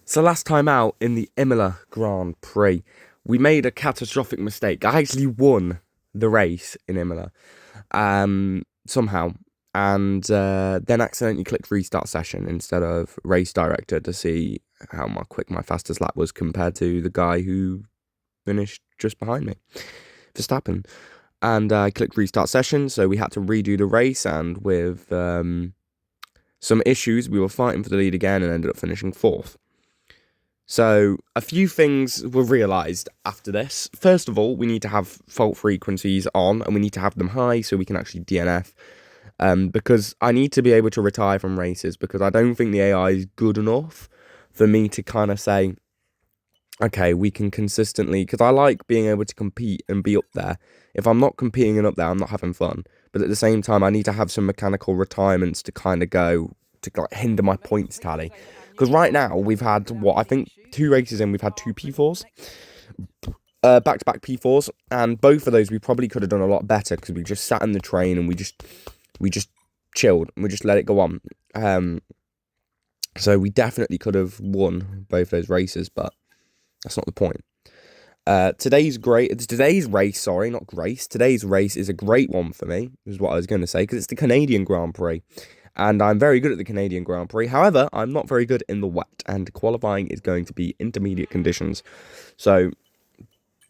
So last time out in the Imola Grand Prix, we made a catastrophic mistake. I actually won the race in Imola, somehow, and then accidentally clicked restart session instead of race director to see how quick my fastest lap was compared to the guy who finished just behind me, Verstappen. And I clicked restart session, so we had to redo the race, and with some issues, we were fighting for the lead again and ended up finishing fourth. So a few things were realised after this. First of all, we need to have fault frequencies on, and we need to have them high so we can actually DNF. Because I need to be able to retire from races, because I don't think the AI is good enough for me to kind of say, okay, we can consistently, because I like being able to compete and be up there. If I'm not competing and up there, I'm not having fun. But at the same time, I need to have some mechanical retirements to kind of go to like hinder my points tally. Because right now we've had I think 2 races in, we've had 2 P4s, back-to-back P4s, and both of those we probably could have done a lot better because we just sat in the train and we just chilled and we just let it go on. So we definitely could have won both those races, but that's not the point. Today's race is a great one for me, is what I was going to say, because it's the Canadian Grand Prix. And I'm very good at the Canadian Grand Prix. However, I'm not very good in the wet, and qualifying is going to be intermediate conditions. So,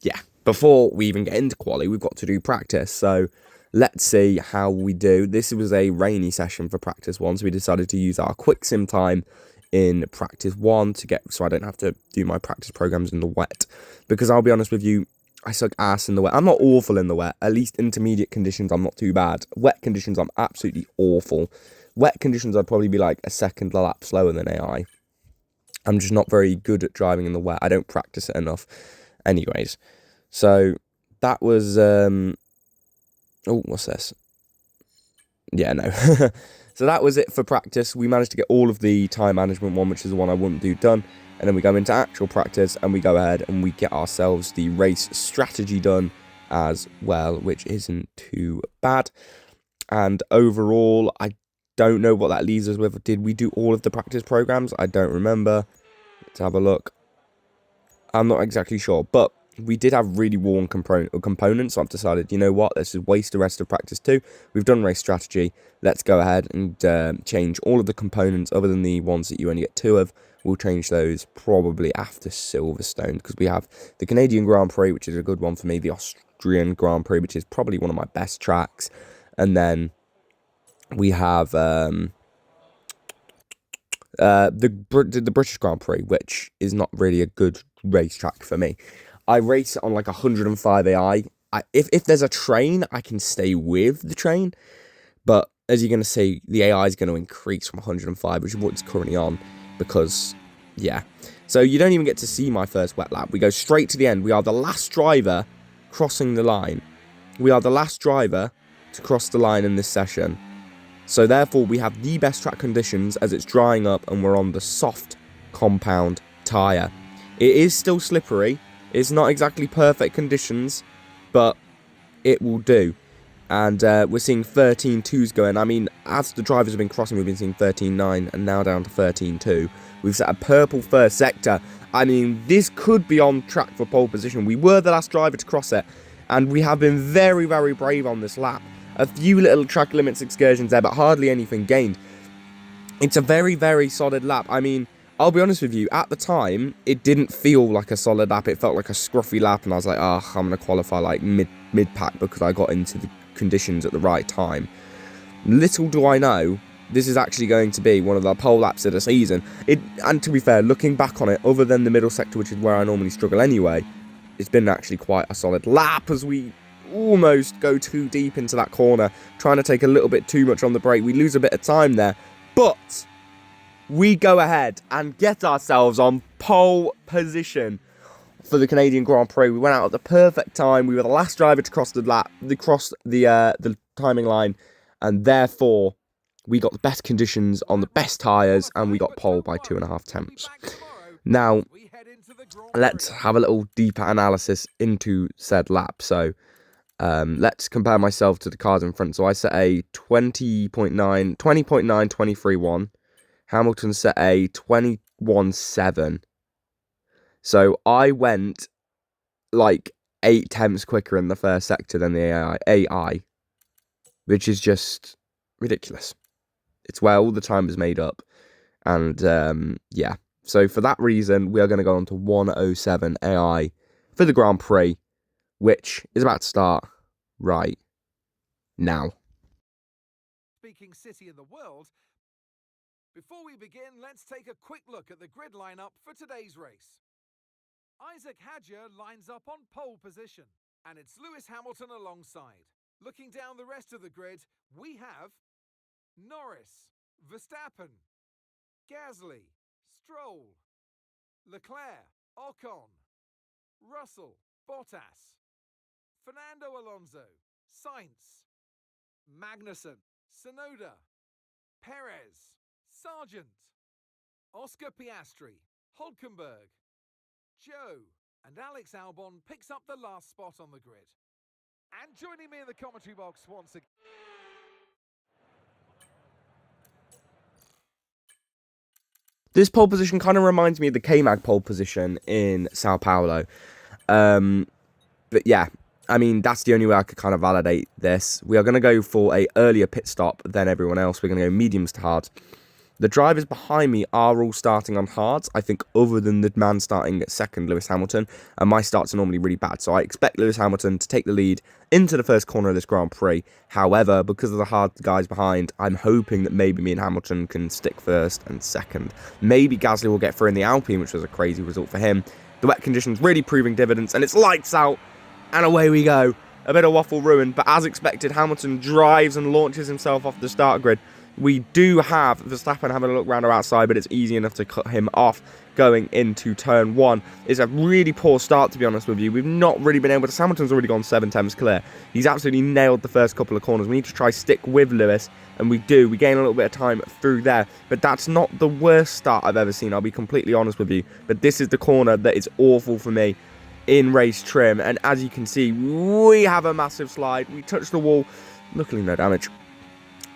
yeah, before we even get into quali, we've got to do practice. So, let's see how we do. This was a rainy session for practice 1, so we decided to use our quick sim time in practice 1 so I don't have to do my practice programs in the wet. Because I'll be honest with you, I suck ass in the wet. I'm not awful in the wet. At least intermediate conditions, I'm not too bad. Wet conditions, I'm absolutely awful. Wet conditions, I'd probably be like a second lap slower than AI. I'm just not very good at driving in the wet. I don't practice it enough. Anyways, so that was... Oh, what's this? Yeah, no. So that was it for practice. We managed to get all of the time management one, which is the one I wouldn't do, done. And then we go into actual practice and we go ahead and we get ourselves the race strategy done as well, which isn't too bad. And overall, I don't know what that leaves us with. Did we do all of the practice programs? I don't remember. Let's have a look. I'm not exactly sure, but we did have really worn components, so I've decided, you know what, let's just waste the rest of practice 2. We've done race strategy. Let's go ahead and change all of the components other than the ones that you only get 2 of. We'll change those probably after Silverstone, because we have the Canadian Grand Prix, which is a good one for me, the Austrian Grand Prix, which is probably one of my best tracks, and then we have the British Grand Prix, which is not really a good racetrack for me. I race it on like 105 AI. If there's a train, I can stay with the train, but as you're going to see, the AI is going to increase from 105, which is what it's currently on, because, yeah. So you don't even get to see my first wet lap. We go straight to the end. We are the last driver crossing the line. We are the last driver to cross the line in this session. So therefore, we have the best track conditions as it's drying up and we're on the soft compound tyre. It is still slippery. It's not exactly perfect conditions, but it will do. And we're seeing 13.2s going. I mean, as the drivers have been crossing, we've been seeing 13.9 and now down to 13.2. We've set a purple first sector. I mean, this could be on track for pole position. We were the last driver to cross it, and we have been very, very brave on this lap. A few little track limits excursions there, but hardly anything gained. It's a very, very solid lap. I mean, I'll be honest with you, at the time, it didn't feel like a solid lap. It felt like a scruffy lap, and I was like, oh, I'm going to qualify like mid-pack because I got into the conditions at the right time. Little do I know, this is actually going to be one of the pole laps of the season. And to be fair, looking back on it, other than the middle sector, which is where I normally struggle anyway, it's been actually quite a solid lap as we almost go too deep into that corner, trying to take a little bit too much on the brake. We lose a bit of time there, but we go ahead and get ourselves on pole position for the Canadian Grand Prix. We went out at the perfect time. We were the last driver to cross the timing line, and therefore we got the best conditions on the best tyres, and we got pole by 2.5 tenths. Now, let's have a little deeper analysis into said lap. So, let's compare myself to the cars in front. So I set a 20.9, 23.1. Hamilton set a 21.9, 0.17. So I went like 8 tenths quicker in the first sector than the AI, which is just ridiculous. It's where all the time is made up. And yeah, so for that reason, we are going to go on to 107 AI for the Grand Prix, which is about to start right now. Speaking city in the world. Before we begin, let's take a quick look at the grid lineup for today's race. HADJAR lines up on pole position, and it's Lewis Hamilton alongside. Looking down the rest of the grid, we have Norris, Verstappen, Gasly, Stroll, Leclerc, Ocon, Russell, Bottas, Fernando Alonso, Sainz, Magnussen, Tsunoda, Perez, Sargent, Oscar Piastri, Hülkenberg, Joe, and Alex Albon picks up the last spot on the grid. And joining me in the commentary box once again. This pole position kind of reminds me of the K-Mag pole position in Sao Paulo. But yeah, I mean, that's the only way I could kind of validate this. We are going to go for a earlier pit stop than everyone else. We're going to go mediums to hards. The drivers behind me are all starting on hards, I think, other than the man starting at second, Lewis Hamilton, and my starts are normally really bad. So I expect Lewis Hamilton to take the lead into the first corner of this Grand Prix. However, because of the hard guys behind, I'm hoping that maybe me and Hamilton can stick first and second. Maybe Gasly will get through in the Alpine, which was a crazy result for him. The wet conditions really proving dividends, and it's lights out, and away we go. A bit of waffle ruined, but as expected, Hamilton drives and launches himself off the start grid. We do have Verstappen having a look round our outside, but it's easy enough to cut him off going into turn 1. It's a really poor start, to be honest with you. We've not really been able to... Hamilton's already gone 7 tenths clear. He's absolutely nailed the first couple of corners. We need to try stick with Lewis, and we do. We gain a little bit of time through there, but that's not the worst start I've ever seen. I'll be completely honest with you, but this is the corner that is awful for me in race trim, and as you can see, we have a massive slide. We touched the wall. Luckily, no damage.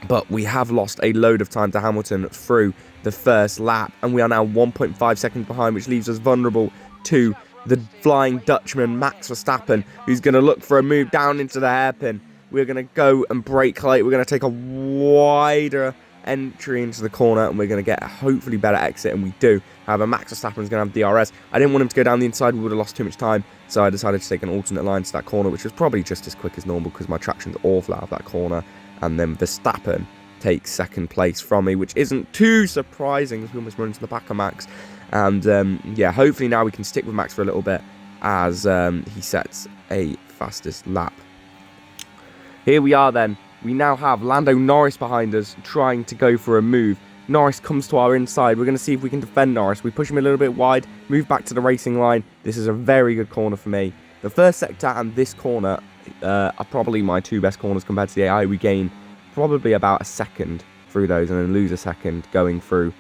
But we have lost a load of time to Hamilton through the first lap, and we are now 1.5 seconds behind, which leaves us vulnerable to the Flying Dutchman, Max Verstappen, who's going to look for a move down into the hairpin. We're going to go and brake late. We're going to take a wider entry into the corner, and we're going to get a hopefully better exit, and we do. However, Max Verstappen's going to have DRS. I didn't want him to go down the inside. We would have lost too much time, so I decided to take an alternate line to that corner, which was probably just as quick as normal because my traction's awful out of that corner. And then Verstappen takes second place from me, which isn't too surprising as we almost run into the back of Max. And yeah, hopefully now we can stick with Max for a little bit as he sets a fastest lap. Here we are then. We now have Lando Norris behind us trying to go for a move. Norris comes to our inside. We're going to see if we can defend Norris. We push him a little bit wide, move back to the racing line. This is a very good corner for me. The first sector and this corner are probably my two best corners compared to the AI. We gain probably about a second through those and then lose a second going through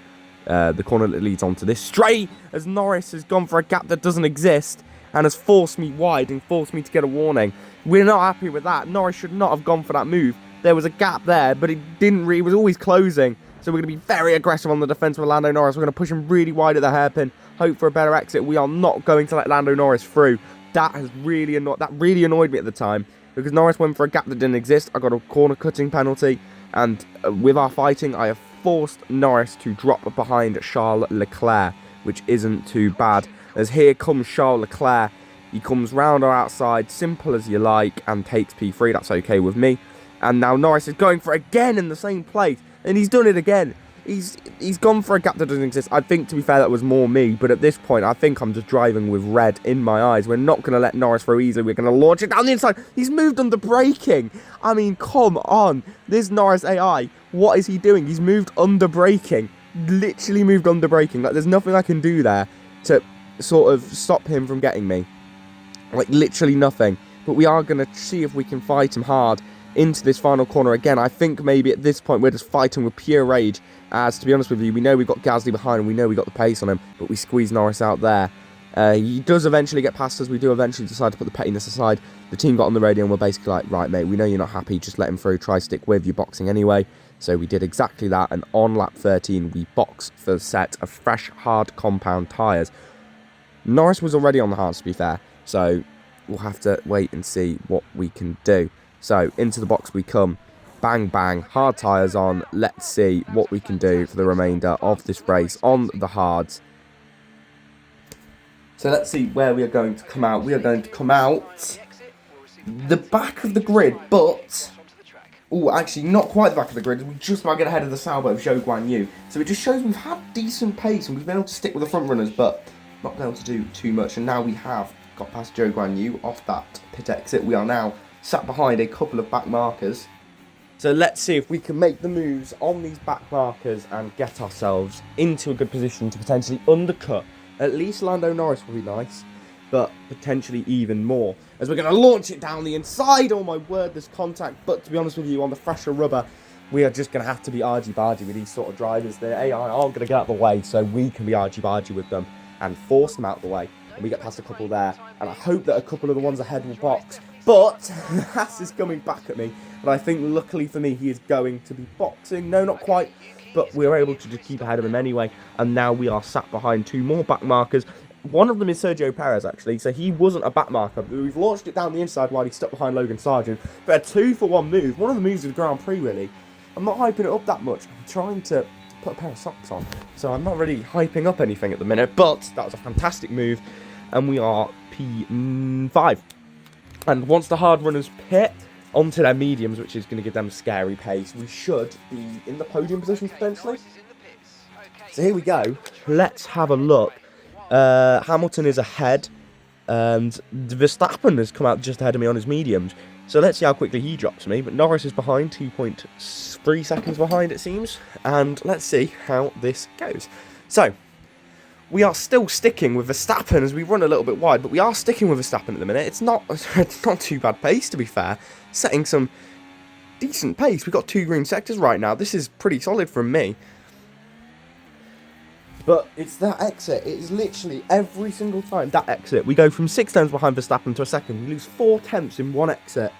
the corner that leads onto this straight, as Norris has gone for a gap that doesn't exist and has forced me wide and forced me to get a warning. We're not happy with that. Norris should not have gone for that move. There was a gap there, but it was always closing. So we're going to be very aggressive on the defense with Lando Norris. We're going to push him really wide at the hairpin, hope for a better exit. We are not going to let Lando Norris through. That really annoyed me at the time because Norris went for a gap that didn't exist. I got a corner cutting penalty, and with our fighting, I have forced Norris to drop behind Charles Leclerc, which isn't too bad. As here comes Charles Leclerc. He comes round our outside, simple as you like, and takes P3. That's okay with me. And now Norris is going for it again in the same place, and he's done it again. He's gone for a gap that doesn't exist. I think, to be fair, that was more me, but at this point, I think I'm just driving with red in my eyes. We're not going to let Norris through easily. We're going to launch it down the inside. He's moved under braking. I mean, come on. This Norris AI, what is he doing? He's moved under braking. Literally moved under braking. Like, there's nothing I can do there to sort of stop him from getting me. Like, literally nothing. But we are going to see if we can fight him hard into this final corner again. I think maybe at this point we're just fighting with pure rage, as, to be honest with you, we know we've got Gasly behind and we know we got the pace on him, but we squeeze Norris out there. He does eventually get past us. We do eventually decide to put the pettiness aside. The team got on the radio and we're basically like, right mate, we know you're not happy, just let him through, try stick with, you're boxing anyway. So we did exactly that, and on lap 13 we boxed for a set of fresh hard compound tyres. Norris was already on the hards, to be fair, so we'll have to wait and see what we can do. So into the box we come, bang bang, hard tyres on. Let's see what we can do for the remainder of this race on the hards. So let's see where we are going to come out. We are going to come out the back of the grid, but... oh, actually, not quite the back of the grid. We just about get ahead of the Sauber of Zhou Guan Yu. So it just shows we've had decent pace and we've been able to stick with the front runners, but not been able to do too much. And now we have got past Zhou Guan Yu off that pit exit. We are now sat behind a couple of back markers. So let's see if we can make the moves on these back markers and get ourselves into a good position to potentially undercut. At least Lando Norris will be nice, but potentially even more, as we're going to launch it down the inside. Oh my word, there's contact, but to be honest with you, on the fresher rubber, we are just going to have to be argy-bargy with these sort of drivers. The AI aren't going to get out of the way, so we can be argy-bargy with them and force them out of the way. And we get past a couple there, and I hope that a couple of the ones ahead will box. But Haas is coming back at me, and I think luckily for me, he is going to be boxing. No, not quite, but we were able to just keep ahead of him anyway, and now we are sat behind two more back markers. One of them is Sergio Perez, actually, so he wasn't a back marker, but we've launched it down the inside while he stuck behind Logan Sargent. But a 2-for-1 move, one of the moves of the Grand Prix, really. I'm not hyping it up that much. I'm trying to put a pair of socks on, so I'm not really hyping up anything at the minute, but that was a fantastic move, and we are P5. And once the hard runners pit onto their mediums, which is going to give them scary pace, we should be in the podium position potentially. So here we go. Let's have a look. Hamilton is ahead, and Verstappen has come out just ahead of me on his mediums. So let's see how quickly he drops me. But Norris is behind, 2.3 seconds behind it seems. And let's see how this goes. So, we are still sticking with Verstappen as we run a little bit wide, but we are sticking with Verstappen at the minute. It's not too bad pace, to be fair. Setting some decent pace. We've got 2 green sectors right now. This is pretty solid from me. But it's that exit. It is literally every single time that exit. We go from 6 tenths behind Verstappen to a second. We lose 4 tenths in one exit.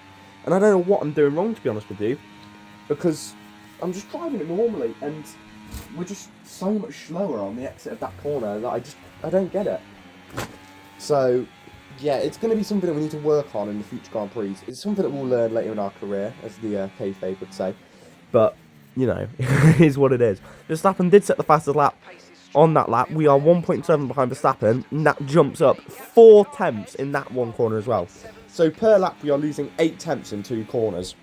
And I don't know what I'm doing wrong, to be honest with you. Because I'm just driving it normally. And we're just so much slower on the exit of that corner that I don't get it. So, yeah, it's going to be something that we need to work on in the future Grand Prix. It's something that we'll learn later in our career, as the kayfabe would say. But, you know, it is what it is. Verstappen did set the fastest lap. On that lap, we are 1.7 behind Verstappen, and that jumps up 4 tenths in that one corner as well. So per lap, we are losing 8 tenths in 2 corners.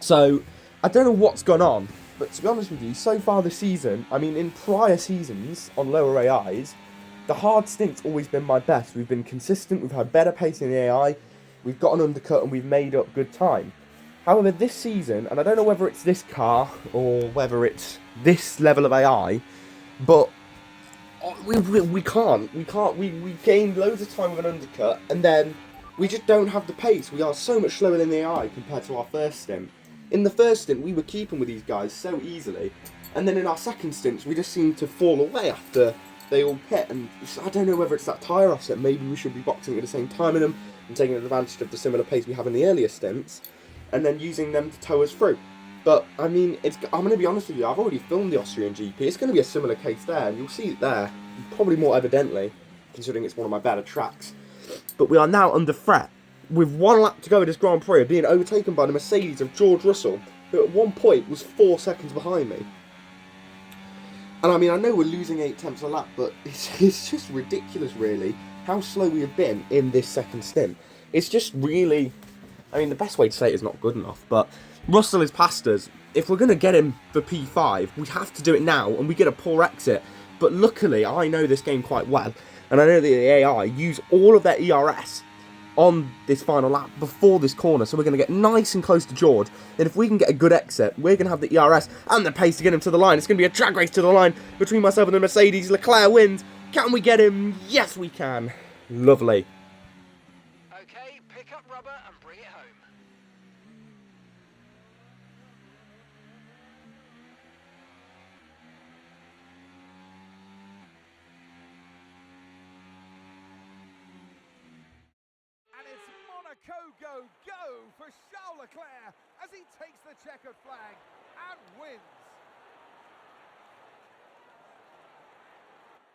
So, I don't know what's gone on, but to be honest with you, so far this season, I mean, in prior seasons on lower AIs, the hard stink's always been my best. We've been consistent, we've had better pace in the AI, we've got an undercut, and we've made up good time. However, this season, and I don't know whether it's this car, or whether it's this level of AI, but we can't. We gained loads of time with an undercut, and then we just don't have the pace. We are so much slower than the AI compared to our first stint. In the first stint, we were keeping with these guys so easily, and then in our second stints, we just seemed to fall away after they all pit. And I don't know whether it's that tyre offset. Maybe we should be boxing at the same time in them and taking advantage of the similar pace we have in the earlier stints, and then using them to tow us through. But, I mean, I'm going to be honest with you, I've already filmed the Austrian GP. It's going to be a similar case there, and you'll see it there, probably more evidently, considering it's one of my better tracks. But we are now under threat, with 1 lap to go in this Grand Prix, being overtaken by the Mercedes of George Russell, who at one point was 4 seconds behind me. And, I mean, I know we're losing 8 tenths a lap, but it's just ridiculous, really, how slow we have been in this second stint. It's just really... I mean, the best way to say it is not good enough, but Russell is past us. If we're going to get him for P5, we have to do it now, and we get a poor exit. But luckily, I know this game quite well, and I know that the AI use all of their ERS on this final lap before this corner, so we're going to get nice and close to George. And if we can get a good exit, we're going to have the ERS and the pace to get him to the line. It's going to be a drag race to the line between myself and the Mercedes. Leclerc wins. Can we get him? Yes, we can. Lovely. Okay, pick up rubber and bring it home. And it's Monaco go for Charles Leclerc as he takes the checkered flag and wins.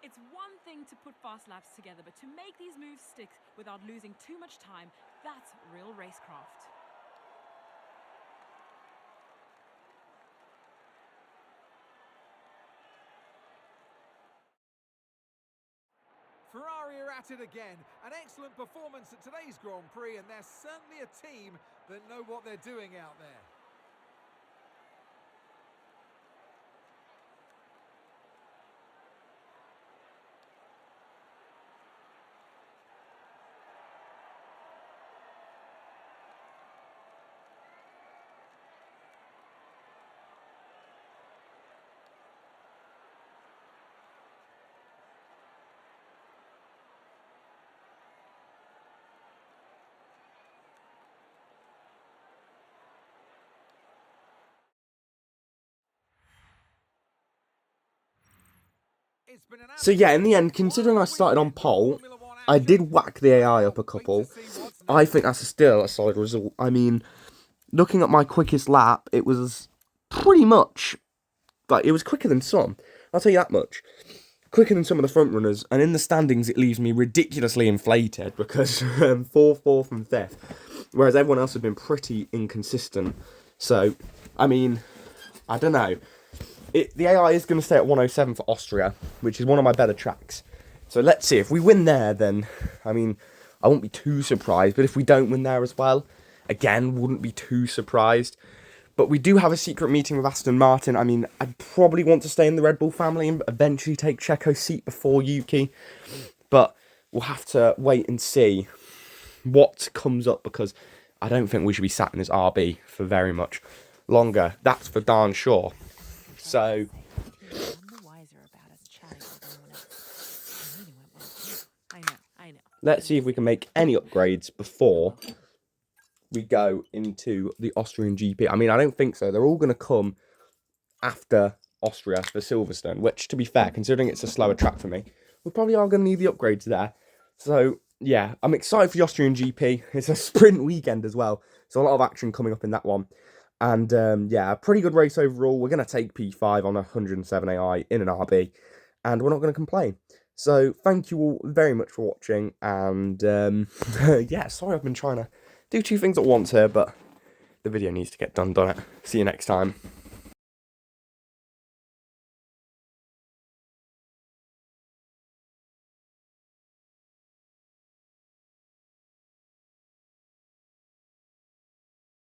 It's one thing to put fast laps together, but to make these moves stick without losing too much time, that's real racecraft. Ferrari are at it again. An excellent performance at today's Grand Prix, and they're certainly a team that know what they're doing out there. So yeah, in the end, considering I started on pole, I did whack the AI up a couple. I think that's still a solid result. I mean, looking at my quickest lap, it was pretty much, like, it was quicker than some. I'll tell you that much. Quicker than some of the front runners, and in the standings it leaves me ridiculously inflated because 4th, 4th and 5th, whereas everyone else has been pretty inconsistent. So, I mean, I don't know. The AI is going to stay at 107 for Austria, which is one of my better tracks. So let's see. If we win there, then, I mean, I won't be too surprised. But if we don't win there as well, again, wouldn't be too surprised. But we do have a secret meeting with Aston Martin. I mean, I'd probably want to stay in the Red Bull family and eventually take Checo's seat before Yuki. But we'll have to wait and see what comes up, because I don't think we should be sat in this RB for very much longer. That's for darn sure. So, let's see if we can make any upgrades before we go into the Austrian GP. I mean, I don't think so. They're all going to come after Austria for Silverstone, which, to be fair, considering it's a slower track for me, we probably are going to need the upgrades there. So, yeah, I'm excited for the Austrian GP. It's a sprint weekend as well, so a lot of action coming up in that one. And, yeah, a pretty good race overall. We're going to take P5 on 107 AI in an RB, and we're not going to complain. So, thank you all very much for watching, and, yeah, sorry I've been trying to do 2 things at once here, but the video needs to get done, doesn't it? See you next time.